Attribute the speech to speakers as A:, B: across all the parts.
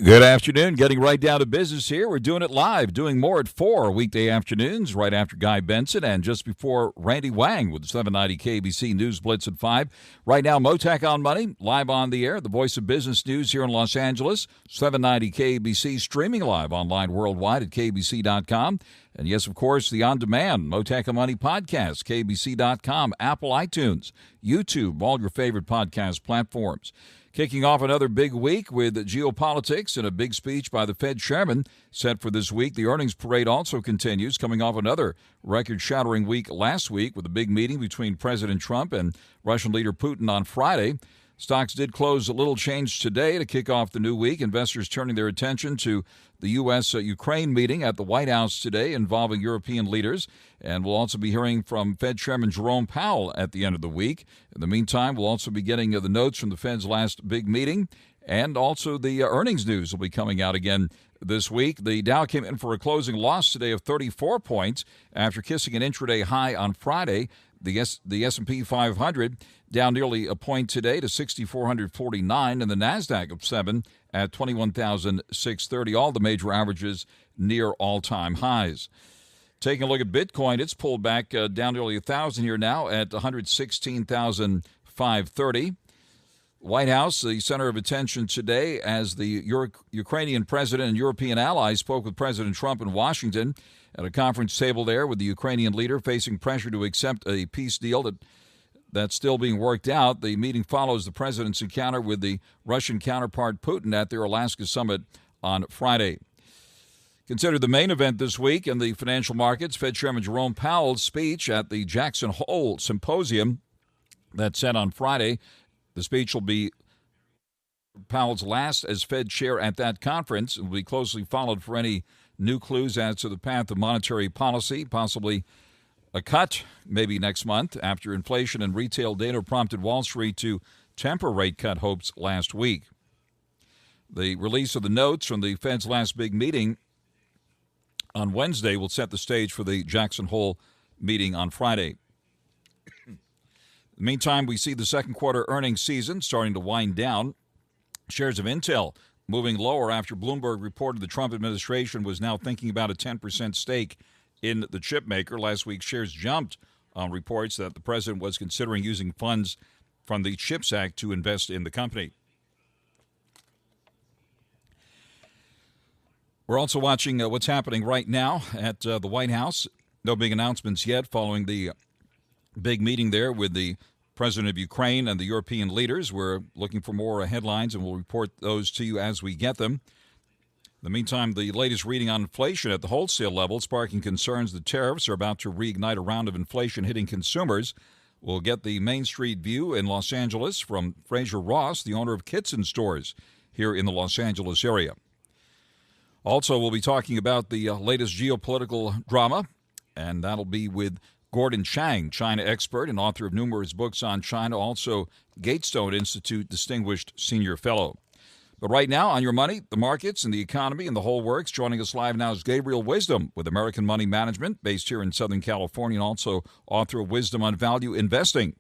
A: Good afternoon. Getting right down to business here. We're doing it live, doing more at 4 weekday afternoons, right after Guy Benson and just before Randy Wang with 790 KBC News Blitz at 5. Right now, Mottek On Money, live on the air, the voice of business news here in Los Angeles. 790 KBC, streaming live online worldwide at kbc.com. And yes, of course, the on-demand Mottek On Money podcast, kbc.com, Apple iTunes, YouTube, all your favorite podcast platforms. Kicking off another big week with geopolitics and a big speech by the Fed chairman set for this week. The earnings parade also continues, coming off another record-shattering week last week with a big meeting between President Trump and Russian leader Putin on Friday. Stocks did close a little change today to kick off the new week. Investors turning their attention to the U.S.-Ukraine meeting at the White House today involving European leaders. And we'll also be hearing from Fed Chairman Jerome Powell at the end of the week. In the meantime, we'll also be getting the notes from the Fed's last big meeting. And also the earnings news will be coming out again this week. The Dow came in for a closing loss today of 34 points after kissing an intraday high on Friday. The S&P 500 down nearly a point today to 6,449, and the NASDAQ of 7 at 21,630. All the major averages near all-time highs. Taking a look at Bitcoin, it's pulled back down nearly 1,000 here now at 116,530. White House, the center of attention today as the Ukrainian president and European allies spoke with President Trump in Washington at a conference table there with the Ukrainian leader facing pressure to accept a peace deal that's still being worked out. The meeting follows the president's encounter with the Russian counterpart Putin at their Alaska summit on Friday. Considered the main event this week in the financial markets, Fed Chairman Jerome Powell's speech at the Jackson Hole Symposium that's set on Friday. The speech will be Powell's last as Fed chair at that conference. It will be closely followed for any new clues as to the path of monetary policy, possibly a cut maybe next month after inflation and retail data prompted Wall Street to temper rate cut hopes last week. The release of the notes from the Fed's last big meeting on Wednesday will set the stage for the Jackson Hole meeting on Friday. In the meantime, we see the second quarter earnings season starting to wind down. Shares of Intel moving lower after Bloomberg reported the Trump administration was now thinking about a 10% stake in the chip maker. Last week, shares jumped on reports that the president was considering using funds from the CHIPS Act to invest in the company. We're also watching what's happening right now at the White House. No big announcements yet following the big meeting there with the president of Ukraine and the European leaders. We're looking for more headlines, and we'll report those to you as we get them. In the meantime, the latest reading on inflation at the wholesale level sparking concerns the tariffs are about to reignite a round of inflation hitting consumers. We'll get the Main Street view in Los Angeles from Fraser Ross, the owner of Kitson Stores here in the Los Angeles area. Also, we'll be talking about the latest geopolitical drama, and that'll be with Gordon Chang, China expert and author of numerous books on China, also Gatestone Institute Distinguished Senior Fellow. But right now, on your money, the markets and the economy and the whole works, joining us live now is Gabriel Wisdom with American Money Management, based here in Southern California, and also author of Wisdom on Value Investing.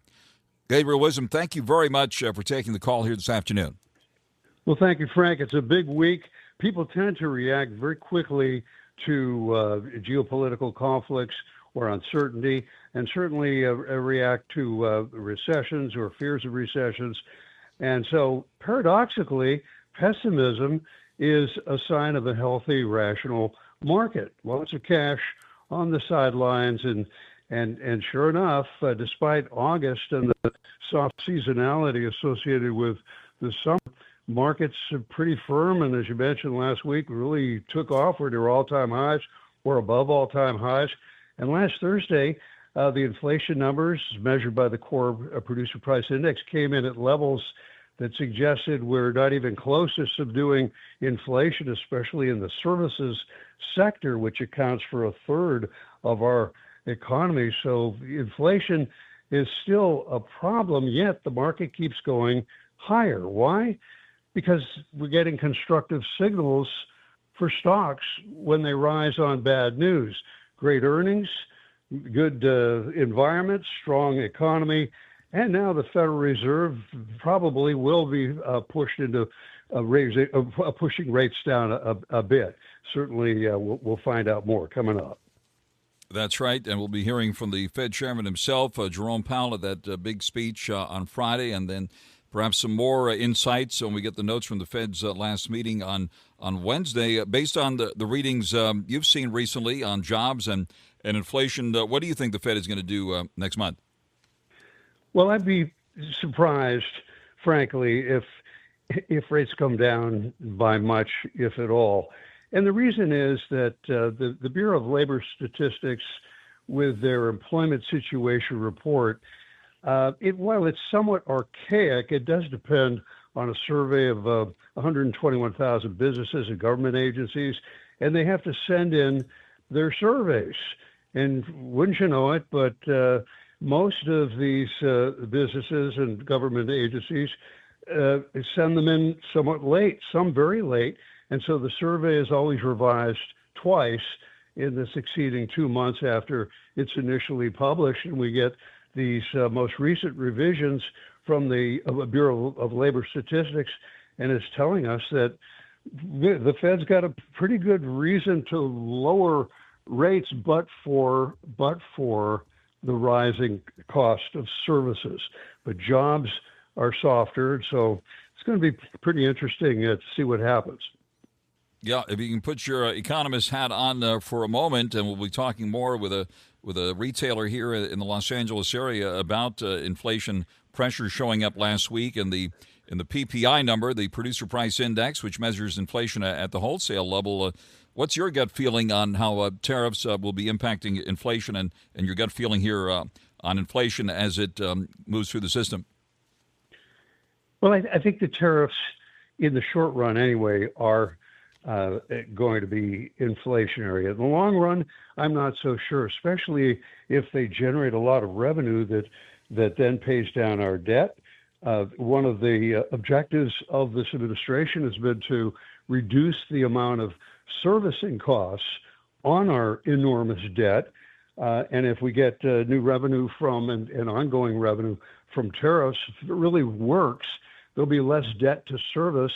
A: Gabriel Wisdom, thank you very much for taking the call here this afternoon.
B: Well, thank you, Frank. It's a big week. People tend to react very quickly to geopolitical conflicts or uncertainty, and certainly react to recessions or fears of recessions. And so, paradoxically, pessimism is a sign of a healthy, rational market. Lots of cash on the sidelines, and sure enough, despite August and the soft seasonality associated with the summer, markets are pretty firm, and as you mentioned last week, really took off where they were all-time highs or above all-time highs. And last Thursday, the inflation numbers measured by the core producer price index came in at levels that suggested we're not even close to subduing inflation, especially in the services sector, which accounts for a third of our economy. So inflation is still a problem, yet the market keeps going higher. Why? Because we're getting constructive signals for stocks when they rise on bad news. Great earnings, good environment, strong economy, And now the Federal Reserve probably will be pushed into pushing rates down a bit. Certainly, we'll find out more coming up.
A: That's right, and we'll be hearing from the Fed chairman himself, Jerome Powell, at that big speech on Friday, and then perhaps some more insights when we get the notes from the Fed's last meeting on Wednesday. Based on the readings you've seen recently on jobs and inflation, what do you think the Fed is going to do next month?
B: Well, I'd be surprised, frankly, if rates come down by much, if at all. And the reason is that the Bureau of Labor Statistics, with their employment situation report, while it's somewhat archaic, it does depend on a survey of 121,000 businesses and government agencies, and they have to send in their surveys. And wouldn't you know it, but most of these businesses and government agencies send them in somewhat late, some very late. And so the survey is always revised twice in the succeeding 2 months after it's initially published. And we get these most recent revisions from the Bureau of Labor Statistics, and it's telling us that the Fed's got a pretty good reason to lower rates, but for the rising cost of services. But jobs are softer, so it's going to be pretty interesting to see what happens.
A: Yeah, if you can put your economist hat on for a moment, and we'll be talking more with a retailer here in the Los Angeles area about inflation pressure showing up last week in the PPI number, the Producer Price Index, which measures inflation at the wholesale level. What's your gut feeling on how tariffs will be impacting inflation, and your gut feeling here on inflation as it moves through the system?
B: Well, I think the tariffs, in the short run anyway, are going to be inflationary. In the long run, I'm not so sure, especially if they generate a lot of revenue that then pays down our debt. One of the objectives of this administration has been to reduce the amount of servicing costs on our enormous debt. And if we get new revenue from and ongoing revenue from tariffs, if it really works, there'll be less debt to service.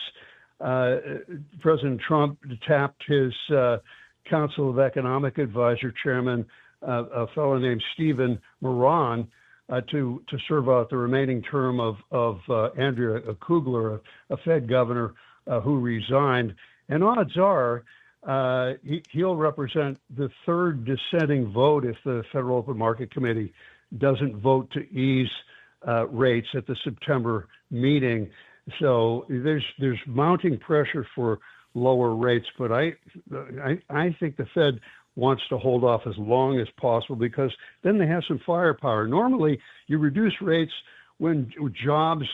B: President Trump tapped his Council of Economic Advisor chairman, a fellow named Stephen Moran, to serve out the remaining term of Andrea Kugler, a Fed governor who resigned. And odds are he'll represent the third dissenting vote if the Federal Open Market Committee doesn't vote to ease rates at the September meeting. So there's mounting pressure for lower rates, but I think the Fed wants to hold off as long as possible because then they have some firepower. Normally, you reduce rates when jobs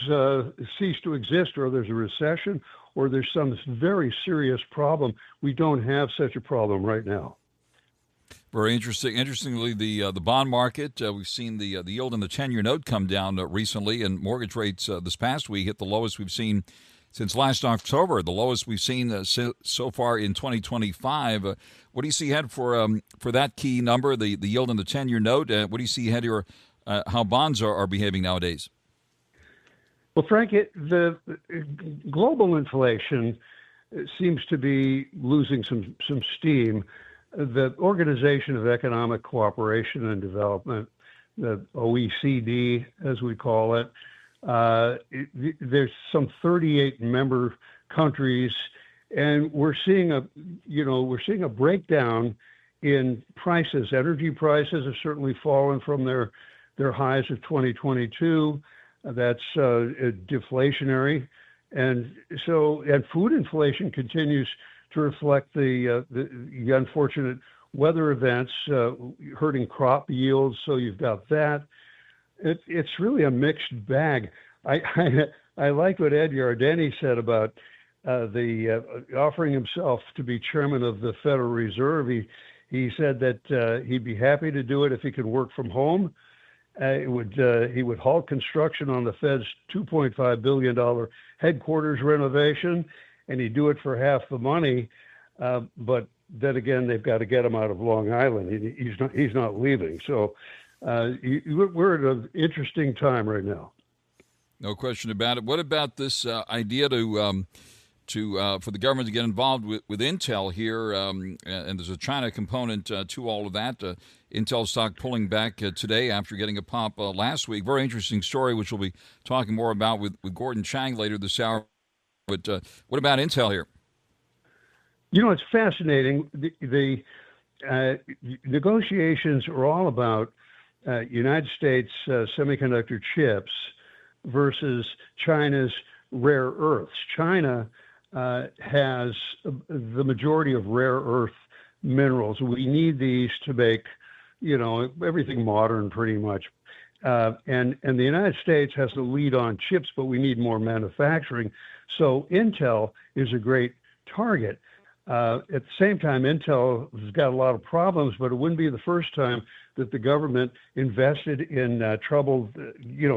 B: cease to exist, or there's a recession, or there's some very serious problem. We don't have such a problem right now.
A: Very interesting. Interestingly, the bond market, we've seen the yield on the 10-year note come down recently, and mortgage rates this past week hit the lowest we've seen since last October, the lowest we've seen so far in 2025. What do you see ahead for that key number, the yield on the 10-year note? What do you see ahead here, how bonds are behaving nowadays?
B: Well, Frank, the global inflation seems to be losing some steam. The Organization of Economic Cooperation and Development, the OECD, as we call it, there's some 38 member countries, and we're seeing a breakdown in prices. Energy prices have certainly fallen from their highs of 2022. That's deflationary, and food inflation continues to reflect the unfortunate weather events hurting crop yields. So you've got that. It's really a mixed bag. I like what Ed Yardeni said about offering himself to be chairman of the Federal Reserve. He said that he'd be happy to do it if he could work from home. He would halt construction on the Fed's $2.5 billion headquarters renovation, and he'd do it for half the money. But then again, they've got to get him out of Long Island. He's not leaving. So We're at an interesting time right now.
A: No question about it. What about this idea for the government to get involved with Intel here? And there's a China component to all of that. Intel stock pulling back today after getting a pop last week. Very interesting story, which we'll be talking more about with Gordon Chang later this hour. But what about Intel here?
B: It's fascinating. The negotiations are all about United States semiconductor chips versus China's rare earths. China has the majority of rare earth minerals. We need these to make, everything modern pretty much. And the United States has the lead on chips, but we need more manufacturing. So Intel is a great target. At the same time, Intel has got a lot of problems, but it wouldn't be the first time that the government invested in troubled,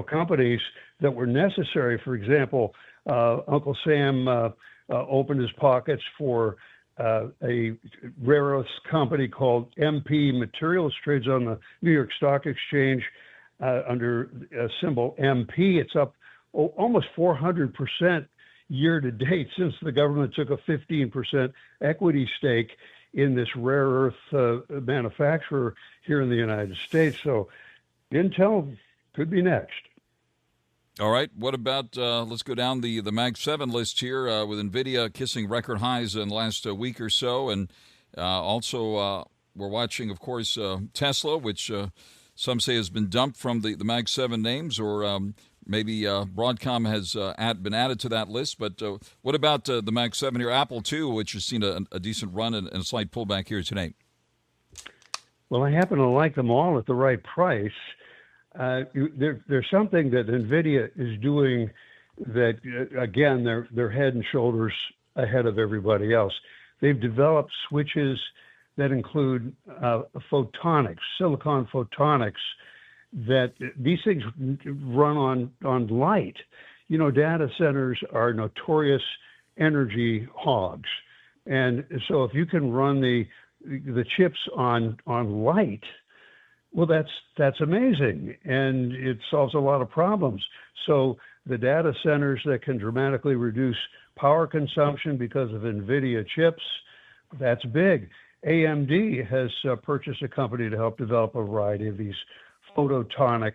B: companies that were necessary. For example, Uncle Sam opened his pockets for a rare earths company called MP Materials, trades on the New York Stock Exchange under symbol MP. It's up almost 400% year to date since the government took a 15% equity stake in this rare earth manufacturer here in the United States. So Intel could be next.
A: All right. What about, let's go down the Mag 7 list here with NVIDIA kissing record highs in the last week or so. And also we're watching, of course, Tesla, which some say has been dumped from the Mag 7 names, or maybe Broadcom has been added to that list. But what about the Mag 7 here? Apple, too, which has seen a decent run and a slight pullback here today.
B: Well, I happen to like them all at the right price. There's something that NVIDIA is doing that, again, they're head and shoulders ahead of everybody else. They've developed switches that include photonics, silicon photonics, that these things run on light. Data centers are notorious energy hogs. And so if you can run the chips on light, well, that's amazing, and it solves a lot of problems. So the data centers that can dramatically reduce power consumption because of NVIDIA chips, that's big. AMD has purchased a company to help develop a variety of these photonics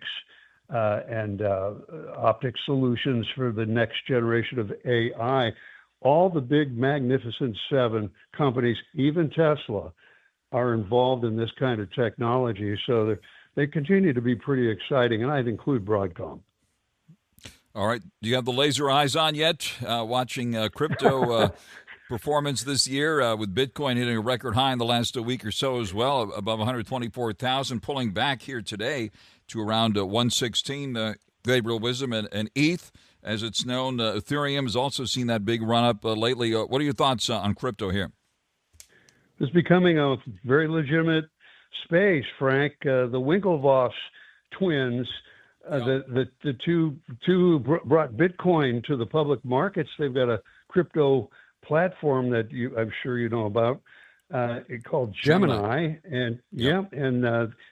B: and optic solutions for the next generation of AI. All the big Magnificent Seven companies, even Tesla, are involved in this kind of technology. So they continue to be pretty exciting, and I'd include Broadcom.
A: All right. Do you have the laser eyes on yet? Watching crypto performance this year with Bitcoin hitting a record high in the last week or so as well, above 124,000, pulling back here today to around 116. Gabriel Wisdom and ETH, as it's known. Ethereum has also seen that big run up lately. What are your thoughts on crypto here?
B: It's becoming a very legitimate space, Frank. The Winklevoss twins, the two brought Bitcoin to the public markets. They've got a crypto platform that I'm sure you know about, called Gemini, and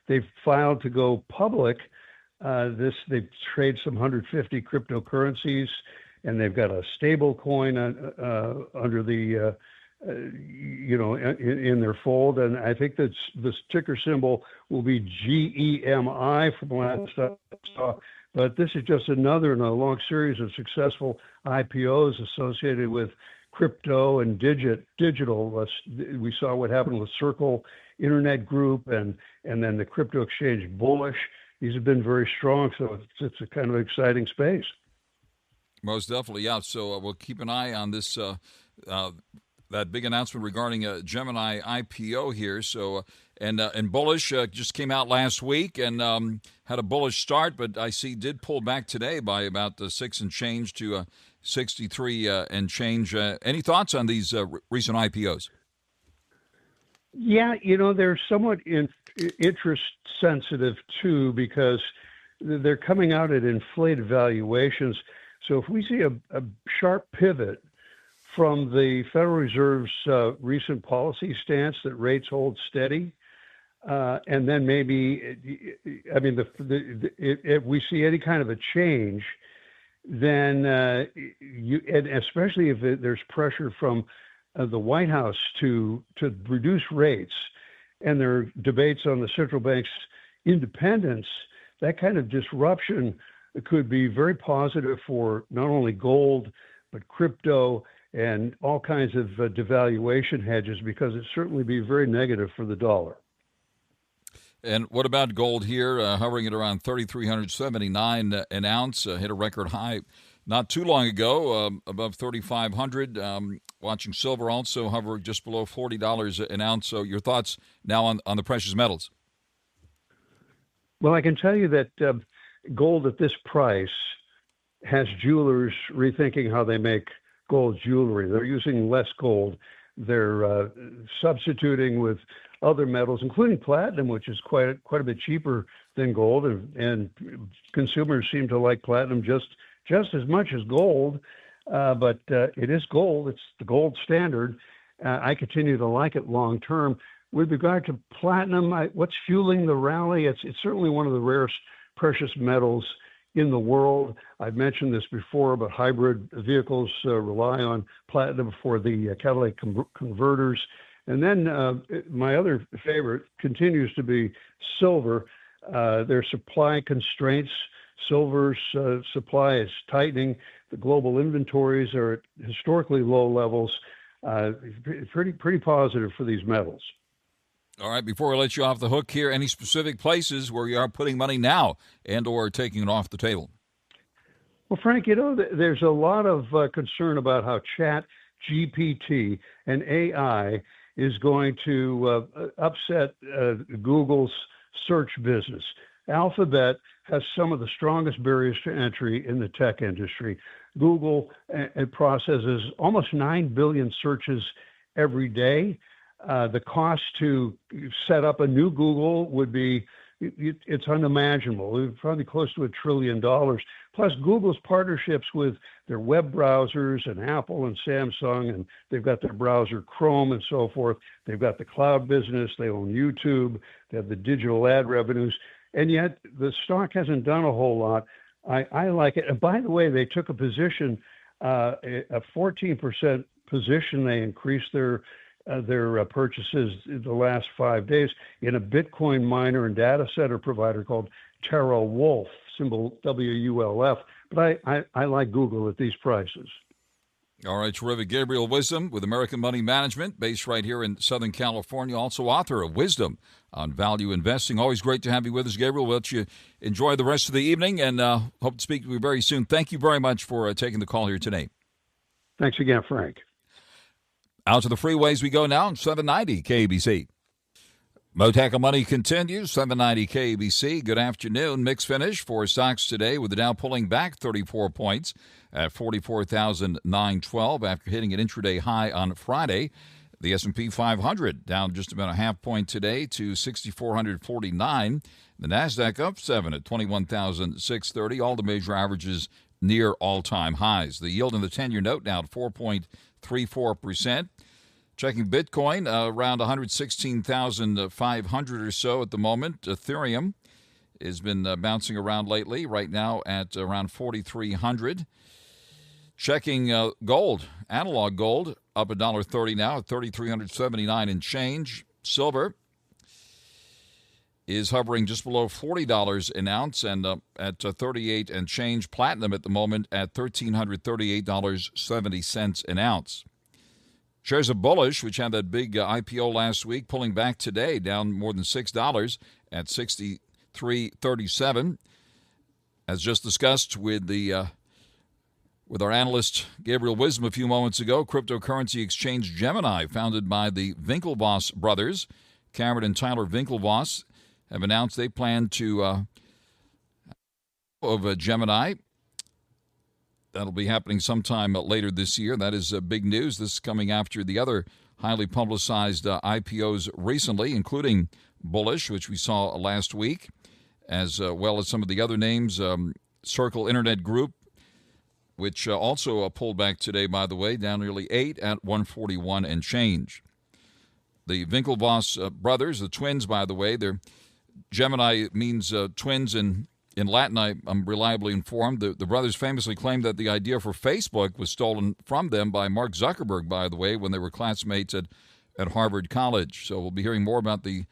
B: they've filed to go public. They trade some 150 cryptocurrencies, and they've got a stable coin under the in their fold, and I think that this ticker symbol will be GEMI from last I saw. But this is just another in a long series of successful IPOs associated with crypto and digital. We saw what happened with Circle Internet Group and then the crypto exchange Bullish. These have been very strong, so it's a kind of exciting space.
A: Most definitely, yeah. So we'll keep an eye on this. That big announcement regarding a Gemini IPO here. So and Bullish just came out last week and had a bullish start, but I see did pull back today by about 6 and change to 63 and change. Any thoughts on these recent IPOs?
B: Yeah, they're somewhat interest sensitive too, because they're coming out at inflated valuations. So if we see a sharp pivot from the Federal Reserve's recent policy stance that rates hold steady, and then maybe, I mean, if we see any kind of a change, then and especially if there's pressure from the White House to reduce rates, and there are debates on the central bank's independence, that kind of disruption could be very positive for not only gold, but crypto and all kinds of devaluation hedges, because it certainly be very negative for the dollar.
A: And what about gold here, hovering at around 3,379 an ounce, hit a record high not too long ago, above 3,500. Watching silver also hover just below $40 an ounce. So your thoughts now on the precious metals?
B: Well, I can tell you that gold at this price has jewelers rethinking how they make gold jewelry. They're using less gold. They're substituting with other metals, including platinum, which is quite a bit cheaper than gold, and consumers seem to like platinum just as much as gold. But it is gold. It's the gold standard. I continue to like it long term. With regard to platinum, what's fueling the rally? It's certainly one of the rarest precious metals in the world. I've mentioned this before, but hybrid vehicles rely on platinum for the catalytic converters. And then my other favorite continues to be silver. There's supply constraints. Silver's supply is tightening. The global inventories are at historically low levels. Pretty positive for these metals.
A: All right, before I let you off the hook here, any specific places where you are putting money now and or taking it off the table?
B: Well, Frank, there's a lot of concern about how Chat GPT and AI is going to upset Google's search business. Alphabet has some of the strongest barriers to entry in the tech industry. Google processes almost 9 billion searches every day. The cost to set up a new Google would be, it's unimaginable. It's probably close to $1 trillion. Plus, Google's partnerships with their web browsers and Apple and Samsung, and they've got their browser Chrome and so forth. They've got the cloud business. They own YouTube. They have the digital ad revenues. And yet the stock hasn't done a whole lot. I like it. And by the way, they took a position, a 14% position. They increased their purchases in the last 5 days in a Bitcoin miner and data center provider called TeraWulf, symbol WULF. But I like Google at these prices.
A: All right, terrific. Gabriel Wisdom with American Money Management, based right here in Southern California, also author of Wisdom on Value Investing. Always great to have you with us, Gabriel. We'll let you enjoy the rest of the evening, and hope to speak to you very soon. Thank you very much for taking the call here today.
B: Thanks again, Frank.
A: Out to the freeways we go now on 790 KBC. Mottek On Money continues, 790 KBC. Good afternoon. Mixed finish for stocks today, with the Dow pulling back 34 points at 44,912 after hitting an intraday high on Friday. The S&P 500 down just about a half point today to 6,449. The NASDAQ up 7 at 21,630. All the major averages near all-time highs. The yield in the 10-year note now at 4.34%. Checking Bitcoin, around 116,500 or so at the moment. Ethereum has been bouncing around lately, right now at around 4,300. Checking gold, analog gold, up $1.30 now at 3,379 and change. Silver is hovering just below $40 an ounce and at 38 and change. Platinum at the moment at $1,338.70 an ounce. Shares of Bullish, which had that big IPO last week, pulling back today, down more than $6 at $63.37. As just discussed with our analyst Gabriel Wisdom a few moments ago, cryptocurrency exchange Gemini, founded by the Winklevoss brothers, Cameron and Tyler Winklevoss, have announced they plan to of Gemini. That'll be happening sometime later this year. That is big news. This is coming after the other highly publicized IPOs recently, including Bullish, which we saw last week, as well as some of the other names, Circle Internet Group, which also pulled back today, by the way, down nearly 8 at 141 and change. The Winklevoss brothers, the twins, by the way, they're Gemini means twins in Latin, I'm reliably informed. The brothers famously claimed that the idea for Facebook was stolen from them by Mark Zuckerberg, by the way, when they were classmates at Harvard College. So we'll be hearing more about the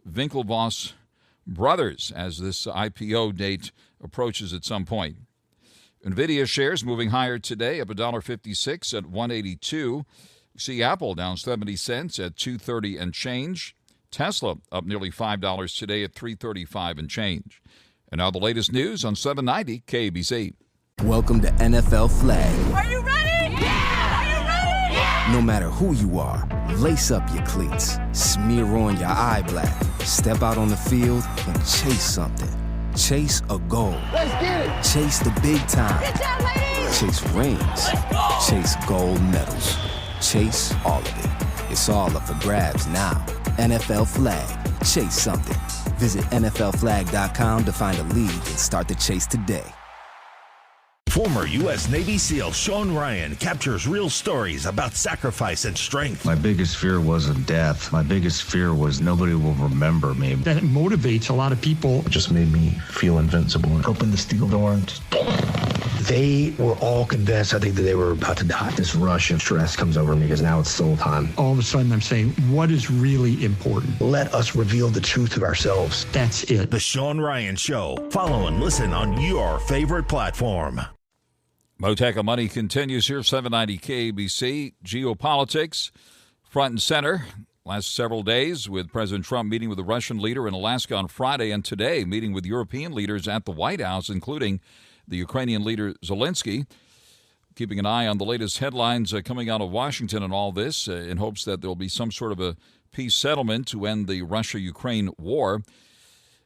A: Winklevoss brothers as this IPO date approaches at some point. NVIDIA shares moving higher today, up $1.56 at $182. See Apple down 70 cents at $2.30 and change. Tesla up nearly $5 today at $3.35 and change. And now the latest news on 790 KBC.
C: Welcome to NFL Flag.
D: Are you ready? Yeah! Are you ready? Yeah!
C: No matter who you are, lace up your cleats, smear on your eye black, step out on the field and chase something. Chase a goal.
D: Let's get it!
C: Chase the big time.
D: Get that, ladies!
C: Chase rings.
D: Let's go!
C: Chase gold medals. Chase all of it. It's all up for grabs now. NFL Flag. Chase something. Visit NFLflag.com to find a league and start the chase today.
E: Former U.S. Navy SEAL Sean Ryan captures real stories about sacrifice and strength.
F: My biggest fear wasn't death. My biggest fear was nobody will remember me.
G: That motivates a lot of people.
H: It just made me feel invincible.
I: Open the steel door and just... They were all convinced, I think, that they were about to die. This rush of stress comes over me because now it's soul time.
G: All of a sudden, I'm saying, what is really important?
I: Let us reveal the truth of ourselves.
G: That's it.
E: The Sean Ryan Show. Follow and listen on your favorite platform.
A: Mottek On Money continues here, 790 KBC. Geopolitics front and center last several days with President Trump meeting with the Russian leader in Alaska on Friday, and today meeting with European leaders at the White House, including the Ukrainian leader Zelensky. Keeping an eye on the latest headlines coming out of Washington and all this in hopes that there will be some sort of a peace settlement to end the Russia-Ukraine war. In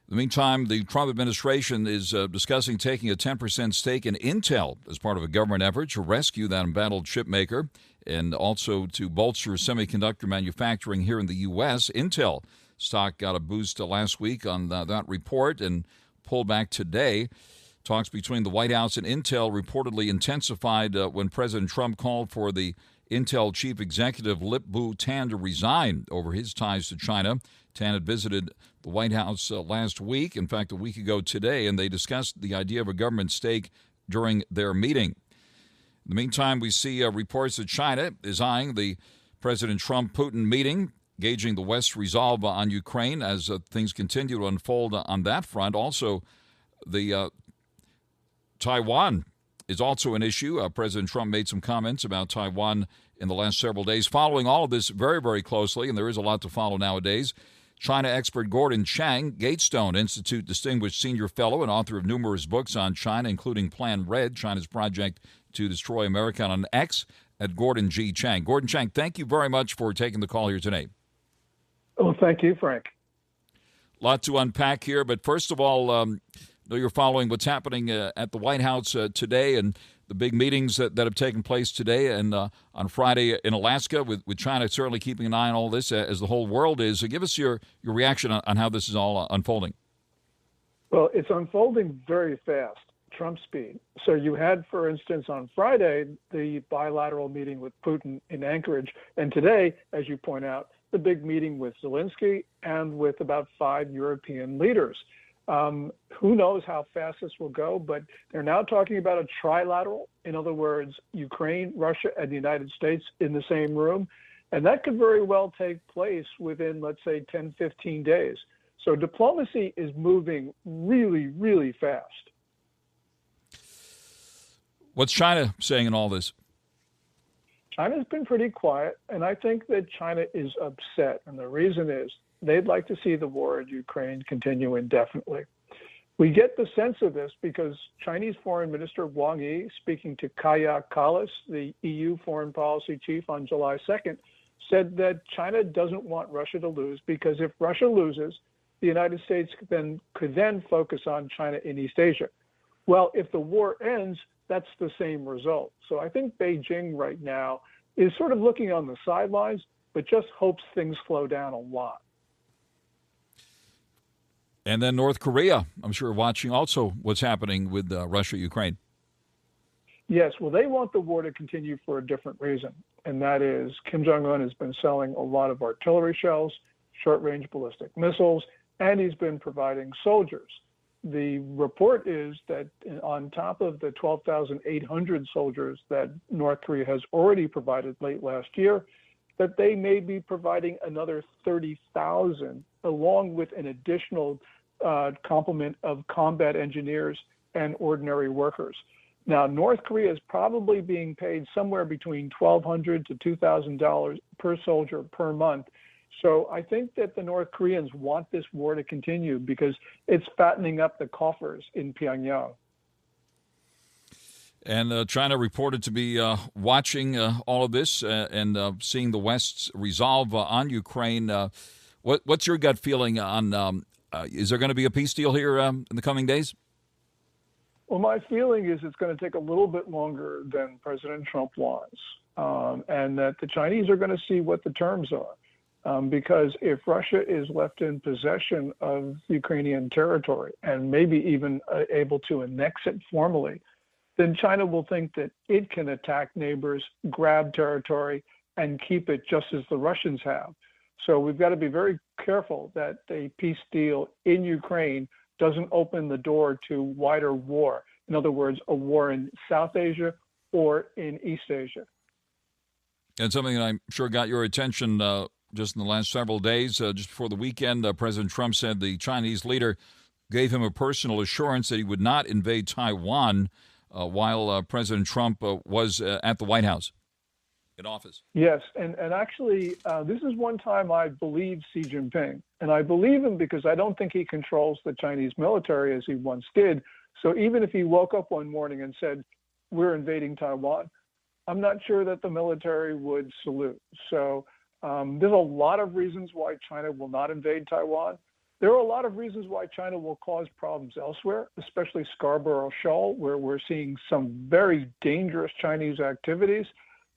A: the meantime, the Trump administration is discussing taking a 10% stake in Intel as part of a government effort to rescue that embattled chipmaker and also to bolster semiconductor manufacturing here in the U.S. Intel stock got a boost last week on that report and pulled back today. Talks between the White House and Intel reportedly intensified when President Trump called for the Intel chief executive Lip-Bu Tan to resign over his ties to China. Tan had visited the White House last week, in fact, a week ago today, and they discussed the idea of a government stake during their meeting. In the meantime, we see reports that China is eyeing the President Trump-Putin meeting, gauging the West's resolve on Ukraine as things continue to unfold on that front. Also, the Taiwan is also an issue. President Trump made some comments about Taiwan in the last several days. Following all of this very, very closely, and there is a lot to follow nowadays, China expert Gordon Chang, Gatestone Institute Distinguished Senior Fellow and author of numerous books on China, including Plan Red, China's project to destroy America, on X at Gordon G. Chang. Gordon Chang, thank you very much for taking the call here today.
J: Well, thank you, Frank.
A: A lot to unpack here, but first of all, know you're following what's happening at the White House today and the big meetings that have taken place today and on Friday in Alaska with China certainly keeping an eye on all this as the whole world is. So give us your reaction on how this is all unfolding.
J: Well, it's unfolding very fast, Trump speed. So you had, for instance, on Friday, the bilateral meeting with Putin in Anchorage. And today, as you point out, the big meeting with Zelensky and with about 5 European leaders. Who knows how fast this will go, but they're now talking about a trilateral. In other words, Ukraine, Russia, and the United States in the same room. And that could very well take place within, let's say, 10, 15 days. So diplomacy is moving really, really fast.
A: What's China saying in all this?
J: China's been pretty quiet, and I think that China is upset. And the reason is they'd like to see the war in Ukraine continue indefinitely. We get the sense of this because Chinese Foreign Minister Wang Yi, speaking to Kaja Kallas, the EU foreign policy chief, on July 2nd, said that China doesn't want Russia to lose because if Russia loses, the United States could then focus on China in East Asia. Well, if the war ends, that's the same result. So I think Beijing right now is sort of looking on the sidelines, but just hopes things slow down a lot.
A: And then North Korea, I'm sure, watching also what's happening with Russia, Ukraine.
J: Yes, well, they want the war to continue for a different reason. and that is Kim Jong-un has been selling a lot of artillery shells, short-range ballistic missiles, and he's been providing soldiers. The report is that on top of the 12,800 soldiers that North Korea has already provided late last year, that they may be providing another 30,000, along with an additional complement of combat engineers and ordinary workers. Now, North Korea is probably being paid somewhere between $1,200 to $2,000 per soldier per month. So I think that the North Koreans want this war to continue because it's fattening up the coffers in Pyongyang.
A: And China reported to be watching all of this and seeing the West's resolve on Ukraine. What's your gut feeling on, is there going to be a peace deal here in the coming days?
J: Well, my feeling is it's going to take a little bit longer than President Trump wants, and that the Chinese are going to see what the terms are. Because if Russia is left in possession of Ukrainian territory and maybe even able to annex it formally, then China will think that it can attack neighbors, grab territory, and keep it just as the Russians have. So we've got to be very careful that a peace deal in Ukraine doesn't open the door to wider war. In other words, a war in South Asia or in East Asia.
A: And something that I'm sure got your attention just in the last several days, just before the weekend, President Trump said the Chinese leader gave him a personal assurance that he would not invade Taiwan while President Trump was at the White House in office.
J: Yes, and actually, this is one time I believe Xi Jinping. And I believe him because I don't think he controls the Chinese military as he once did. So even if he woke up one morning and said, we're invading Taiwan, I'm not sure that the military would salute. So there's a lot of reasons why China will not invade Taiwan. There are a lot of reasons why China will cause problems elsewhere, especially Scarborough Shoal, where we're seeing some very dangerous Chinese activities.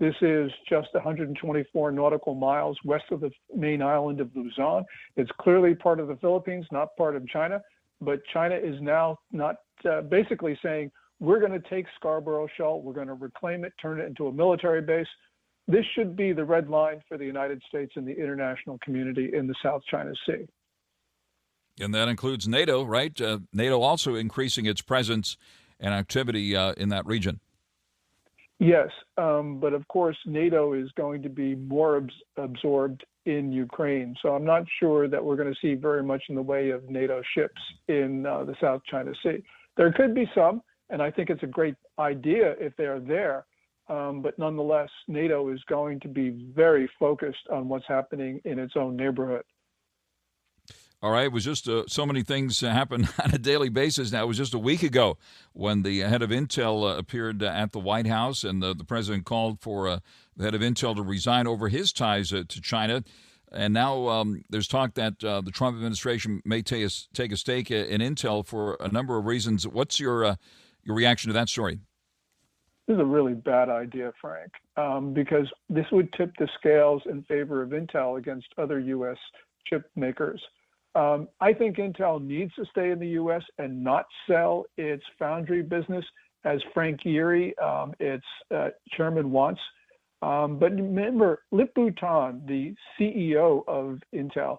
J: This is just 124 nautical miles west of the main island of Luzon. It's clearly part of the Philippines, not part of China, but China is now not basically saying, we're going to take Scarborough Shoal, we're going to reclaim it, turn it into a military base. This should be the red line for the United States and the international community in the South China Sea.
A: And that includes NATO, right? NATO also increasing its presence and activity in that region.
J: Yes, but of course, NATO is going to be more absorbed in Ukraine. So I'm not sure that we're going to see very much in the way of NATO ships in the South China Sea. There could be some, and I think it's a great idea if they're there. But nonetheless, NATO is going to be very focused on what's happening in its own neighborhood.
A: All right. It was just so many things happen on a daily basis now. It was just a week ago when the head of Intel appeared at the White House, and the president called for the head of Intel to resign over his ties to China. And now there's talk that the Trump administration may take a stake in Intel for a number of reasons. What's your reaction to that story?
J: This is a really bad idea, Frank, because this would tip the scales in favor of Intel against other U.S. chip makers. I think Intel needs to stay in the U.S. and not sell its foundry business, as Frank Yeary, its chairman, wants. But remember, Lip-Bu Tan, the CEO of Intel,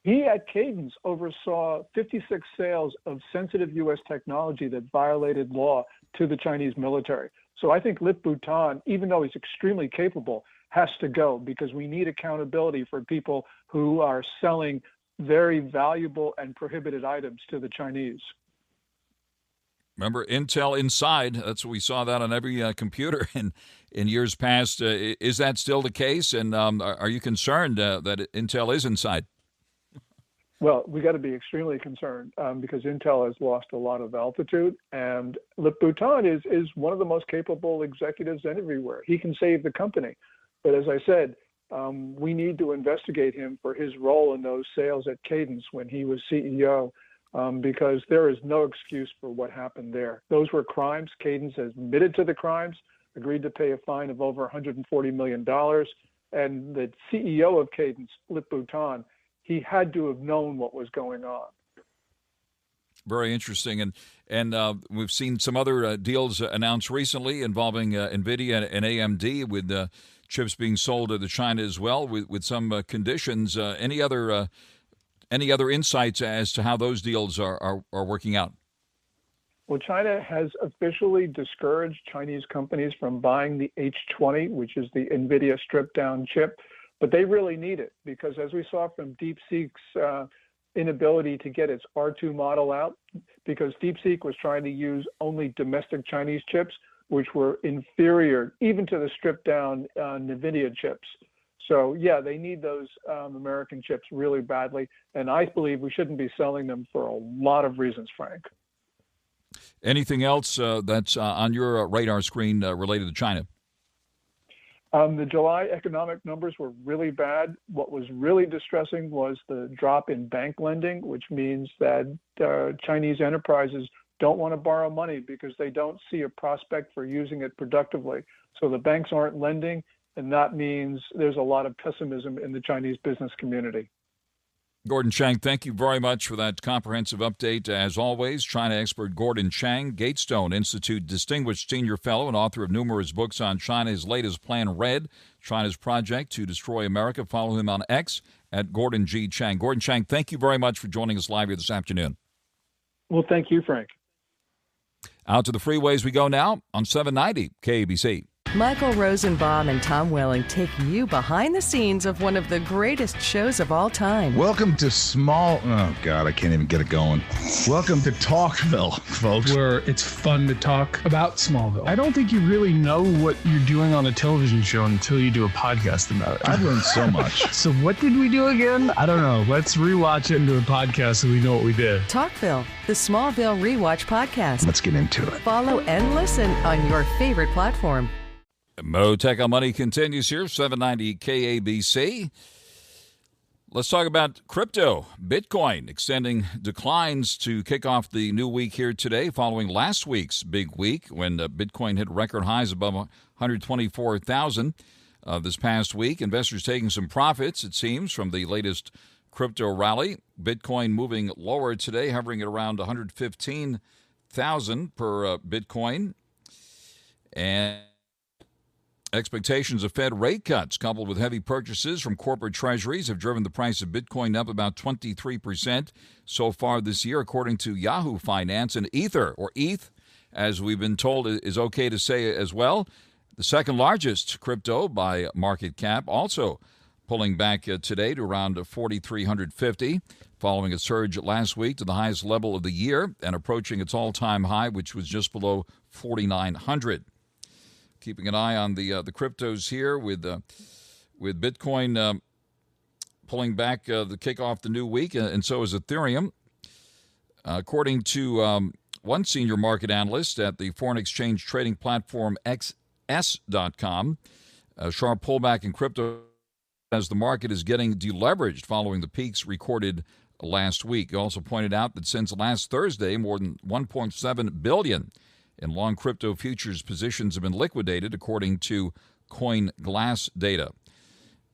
J: he at Cadence oversaw 56 sales of sensitive U.S. technology that violated law to the Chinese military. So I think Lip-Bu Tan, even though he's extremely capable, has to go because we need accountability for people who are selling very valuable and prohibited items to the Chinese.
A: Remember, Intel Inside, we saw that on every computer in years past. Is that still the case? And are you concerned that Intel is inside?
J: Well, we got to be extremely concerned because Intel has lost a lot of altitude, and Lip-Bu Tan is one of the most capable executives everywhere. He can save the company. But as I said, we need to investigate him for his role in those sales at Cadence when he was CEO, because there is no excuse for what happened there. Those were crimes. Cadence has admitted to the crimes, agreed to pay a fine of over $140 million. And the CEO of Cadence, Lip-Bu Tan, he had to have known what was going on.
A: Very interesting. And we've seen some other deals announced recently involving NVIDIA and AMD with chips being sold to China as well with some conditions. Any other insights as to how those deals are working out?
J: Well, China has officially discouraged Chinese companies from buying the H20, which is the NVIDIA stripped-down chip, but they really need it because, as we saw from DeepSeek's inability to get its R2 model out, because DeepSeek was trying to use only domestic Chinese chips, which were inferior even to the stripped-down NVIDIA chips. So, yeah, they need those American chips really badly, and I believe we shouldn't be selling them for a lot of reasons, Frank.
A: Anything else that's on your radar screen related to China?
J: The July economic numbers were really bad. What was really distressing was the drop in bank lending, which means that Chinese enterprises don't want to borrow money because they don't see a prospect for using it productively. So the banks aren't lending, and that means there's a lot of pessimism in the Chinese business community.
A: Gordon Chang, thank you very much for that comprehensive update. As always, China expert Gordon Chang, Gatestone Institute Distinguished Senior Fellow and author of numerous books on China. His latest, Plan Red, China's Project to Destroy America. Follow him on X at Gordon G. Chang. Gordon Chang, thank you very much for joining us live here this afternoon.
J: Well, thank you, Frank.
A: Out to the freeways we go now on 790 KABC.
K: Michael Rosenbaum and Tom Welling take you behind the scenes of one of the greatest shows of all time.
L: Welcome to oh God, I can't even get it going. Welcome to Talkville, folks.
M: Where it's fun to talk about Smallville. I don't think you really know what you're doing on a television show until you do a podcast about it.
L: I've learned so much.
M: So what did we do again? I don't know. Let's rewatch it and do a podcast so we know what we did.
K: Talkville, the Smallville Rewatch podcast.
L: Let's get into it.
K: Follow and listen on your favorite platform.
A: Mottek On Money continues here, 790 KABC. Let's talk about crypto. Bitcoin extending declines to kick off the new week here today following last week's big week when Bitcoin hit record highs above 124,000 this past week. Investors taking some profits, it seems, from the latest crypto rally. Bitcoin moving lower today, hovering at around 115,000 per Bitcoin. And expectations of Fed rate cuts coupled with heavy purchases from corporate treasuries have driven the price of Bitcoin up about 23% so far this year, according to Yahoo Finance. And Ether, or ETH, as we've been told is okay to say as well, the second largest crypto by market cap, also pulling back today to around 4,350, following a surge last week to the highest level of the year and approaching its all-time high, which was just below 4,900. Keeping an eye on the cryptos here with Bitcoin pulling back to kick off the new week, and so is Ethereum. According to one senior market analyst at the foreign exchange trading platform XS.com, a sharp pullback in crypto as the market is getting deleveraged following the peaks recorded last week. He also pointed out that since last Thursday, more than $1.7 billion in long crypto futures positions have been liquidated, according to CoinGlass data.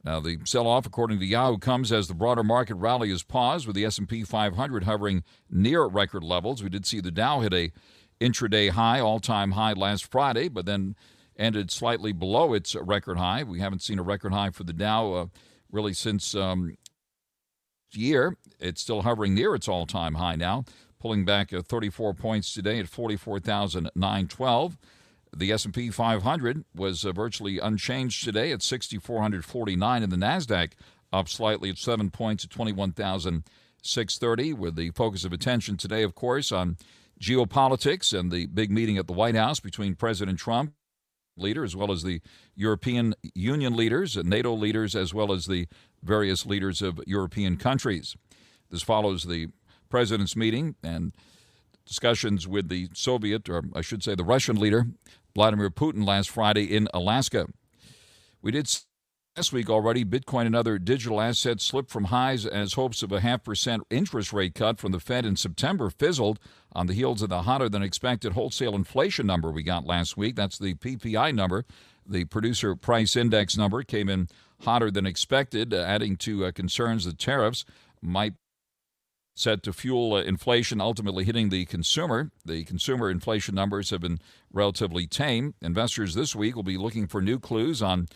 A: Now, the sell-off, according to Yahoo, comes as the broader market rally is paused, with the S&P 500 hovering near record levels. We did see the Dow hit a intraday high, all-time high last Friday, but then ended slightly below its record high. We haven't seen a record high for the Dow really since year. It's still hovering near its all-time high now, pulling back 34 points today at 44,912. The S&P 500 was virtually unchanged today at 6,449, and the NASDAQ up slightly at 7 points at 21,630, with the focus of attention today, of course, on geopolitics and the big meeting at the White House between President Trump, leader, as well as the European Union leaders, NATO leaders, as well as the various leaders of European countries. This follows the president's meeting and discussions with the Soviet, or I should say the Russian leader, Vladimir Putin, last Friday in Alaska. We did last week already, Bitcoin and other digital assets slipped from highs as hopes of a 0.5% interest rate cut from the Fed in September fizzled on the heels of the hotter-than-expected wholesale inflation number we got last week. That's the PPI number. The Producer Price Index number came in hotter than expected, adding to concerns that tariffs might set to fuel inflation, ultimately hitting the consumer. The consumer inflation numbers have been relatively tame. Investors this week will be looking for new clues on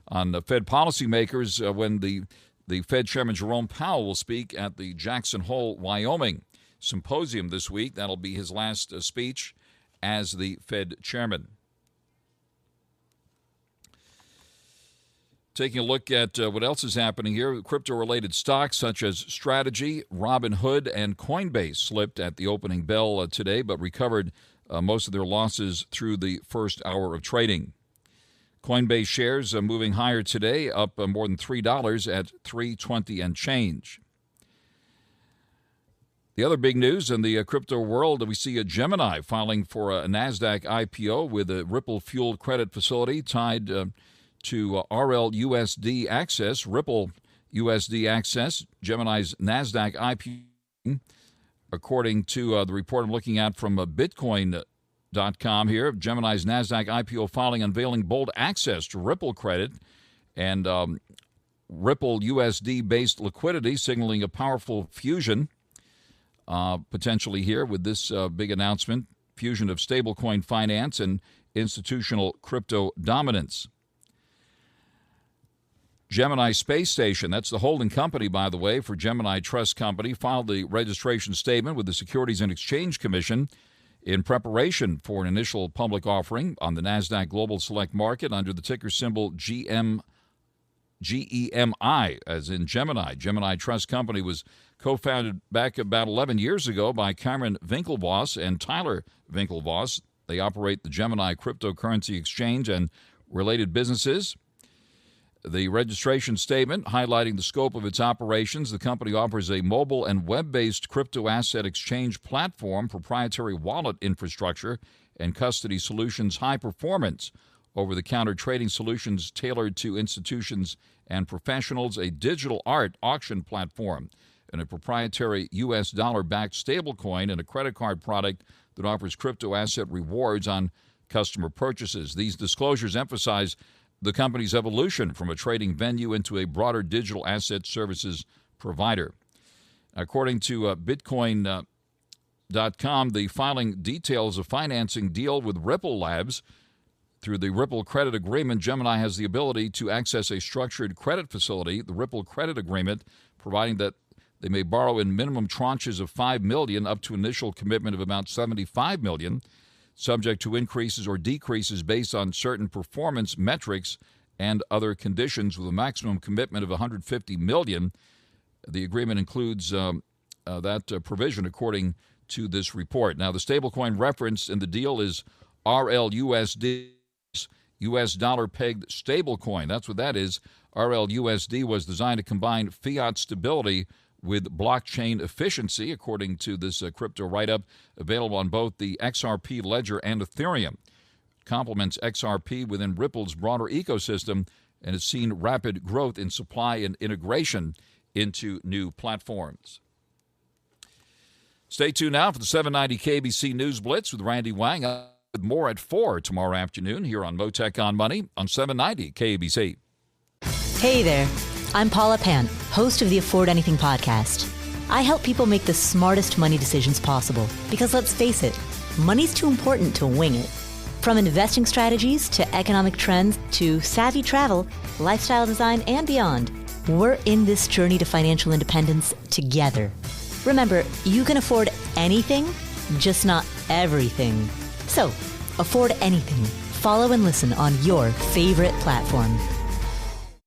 A: on Fed policymakers when the Fed Chairman Jerome Powell will speak at the Jackson Hole, Wyoming symposium this week. That'll be his last speech as the Fed Chairman. Taking a look at what else is happening here, crypto-related stocks such as Strategy, Robinhood, and Coinbase slipped at the opening bell today, but recovered most of their losses through the first hour of trading. Coinbase shares moving higher today, up more than $3 at $3.20 and change. The other big news in the crypto world, we see a Gemini filing for a NASDAQ IPO with a Ripple-fueled credit facility tied to RLUSD Access, Ripple USD Access, Gemini's NASDAQ IPO, according to the report I'm looking at from Bitcoin.com here. Gemini's NASDAQ IPO filing unveiling bold access to Ripple credit and Ripple USD-based liquidity, signaling a powerful fusion potentially here with this big announcement, fusion of stablecoin finance and institutional crypto dominance. Gemini Space Station, that's the holding company, by the way, for Gemini Trust Company, filed the registration statement with the Securities and Exchange Commission in preparation for an initial public offering on the NASDAQ Global Select Market under the ticker symbol GEMI, as in Gemini. Gemini Trust Company was co-founded back about 11 years ago by Cameron Winklevoss and Tyler Winklevoss. They operate the Gemini cryptocurrency exchange and related businesses. The registration statement highlighting the scope of its operations, the company offers a mobile and web-based crypto asset exchange platform, proprietary wallet infrastructure, and custody solutions, high performance over-the-counter trading solutions tailored to institutions and professionals, a digital art auction platform, and a proprietary U.S. dollar-backed stablecoin, and a credit card product that offers crypto asset rewards on customer purchases. These disclosures emphasize the company's evolution from a trading venue into a broader digital asset services provider. According to Bitcoin.com, the filing details a financing deal with Ripple Labs. Through the Ripple Credit Agreement, Gemini has the ability to access a structured credit facility, the Ripple Credit Agreement, providing that they may borrow in minimum tranches of $5 million up to an initial commitment of about $75 million, subject to increases or decreases based on certain performance metrics and other conditions, with a maximum commitment of $150 million. The agreement includes that provision, according to this report. Now, the stablecoin referenced in the deal is RLUSD, U.S. dollar-pegged stablecoin. That's what that is. RLUSD was designed to combine fiat stability with blockchain efficiency, according to this crypto write-up, available on both the XRP ledger and Ethereum. Complements XRP within Ripple's broader ecosystem and has seen rapid growth in supply and integration into new platforms. Stay tuned now for the 790 KBC News Blitz with Randy Wang. With more at 4 tomorrow afternoon here on Mottek On Money on 790 KBC.
N: Hey there. I'm Paula Pant, host of the Afford Anything podcast. I help people make the smartest money decisions possible because, let's face it, money's too important to wing it. From investing strategies to economic trends to savvy travel, lifestyle design, and beyond, we're in this journey to financial independence together. Remember, you can afford anything, just not everything. So, afford anything. Follow and listen on your favorite platform.